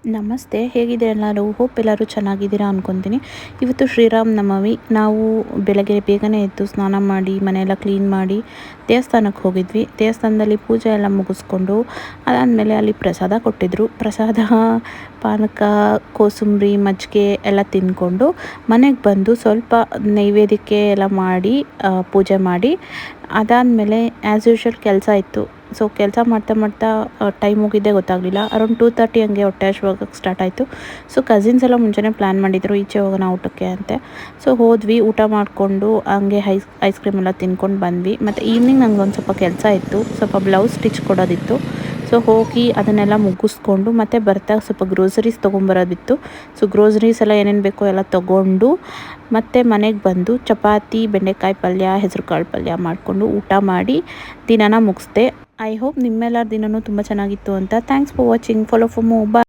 ನಮಸ್ತೆ, ಹೇಗಿದೆ ಎಲ್ಲರೂ? ಹೋಪ್ ಎಲ್ಲರೂ ಚೆನ್ನಾಗಿದ್ದೀರಾ ಅನ್ಕೊತೀನಿ. ಇವತ್ತು ಶ್ರೀರಾಮ ನವಮಿ. ನಾವು ಬೆಳಗ್ಗೆ ಬೇಗನೆ ಎದ್ದು ಸ್ನಾನ ಮಾಡಿ ಮನೆಯೆಲ್ಲ ಕ್ಲೀನ್ ಮಾಡಿ ದೇವಸ್ಥಾನಕ್ಕೆ ಹೋಗಿದ್ವಿ. ದೇವಸ್ಥಾನದಲ್ಲಿ ಪೂಜೆ ಎಲ್ಲ ಮುಗಿಸ್ಕೊಂಡು ಅದಾದಮೇಲೆ ಅಲ್ಲಿ ಪ್ರಸಾದ ಕೊಟ್ಟಿದ್ದರು. ಪ್ರಸಾದ ಪಾನಕ, ಕೋಸಂಬರಿ, ಮಜ್ಜಿಗೆ ಎಲ್ಲ ತಿಂದ್ಕೊಂಡು ಮನೆಗೆ ಬಂದು ಸ್ವಲ್ಪ ನೈವೇದ್ಯಕ್ಕೆ ಎಲ್ಲ ಮಾಡಿ ಪೂಜೆ ಮಾಡಿ ಅದಾದಮೇಲೆ ಆ್ಯಸ್ ಯೂಶ್ವಲ್ ಕೆಲಸ ಇತ್ತು. ಸೊ ಕೆಲಸ ಮಾಡ್ತಾ ಮಾಡ್ತಾ ಟೈಮ್ ಹೋಗಿದ್ದೇ ಗೊತ್ತಾಗಲಿಲ್ಲ. ಅರೌಂಡ್ 2:30 ಹಂಗೆ ಹೊಟ್ಟೆ ಹಸಿವಾಗಕ್ಕೆ ಸ್ಟಾರ್ಟ್ ಆಯಿತು. ಸೊ ಕಸಿನ್ಸ್ ಎಲ್ಲ ಮುಂಚೆನೇ ಪ್ಲ್ಯಾನ್ ಮಾಡಿದ್ರು ಈಚೆ ಹೋಗೋಣ ಊಟಕ್ಕೆ ಅಂತೆ. ಸೊ ಹೋದ್ವಿ, ಊಟ ಮಾಡಿಕೊಂಡು ಹಂಗೆ ಐಸ್ ಕ್ರೀಮ್ ಎಲ್ಲ ತಿನ್ಕೊಂಡು ಬಂದ್ವಿ. ಮತ್ತು ಈವ್ನಿಂಗ್ ನಂಗೆ ಒಂದು ಸ್ವಲ್ಪ ಕೆಲಸ ಇತ್ತು, ಸ್ವಲ್ಪ ಬ್ಲೌಸ್ ಸ್ಟಿಚ್ ಕೊಡೋದಿತ್ತು. ಸೊ ಹೋಗಿ ಅದನ್ನೆಲ್ಲ ಮುಗಿಸ್ಕೊಂಡು ಮತ್ತೆ ಬರ್ತಾ ಸ್ವಲ್ಪ ಗ್ರೋಸರೀಸ್ ತೊಗೊಂಬರೋದಿತ್ತು. ಸೊ ಗ್ರೋಸರೀಸ್ ಎಲ್ಲ ಏನೇನು ಬೇಕೋ ಎಲ್ಲ ತೊಗೊಂಡು ಮತ್ತು ಮನೆಗೆ ಬಂದು ಚಪಾತಿ, ಬೆಂಡೆಕಾಯಿ ಪಲ್ಯ, ಹೆಸರು ಕಾಳು ಪಲ್ಯ ಮಾಡಿಕೊಂಡು ಊಟ ಮಾಡಿ ದಿನನ ಮುಗಿಸ್ದೆ. ಐ ಹೋಪ್ ನಿಮ್ಮೆಲ್ಲರ ದಿನವೂ ತುಂಬ ಚೆನ್ನಾಗಿತ್ತು ಅಂತ. Thanks for watching. Follow for more. Bye.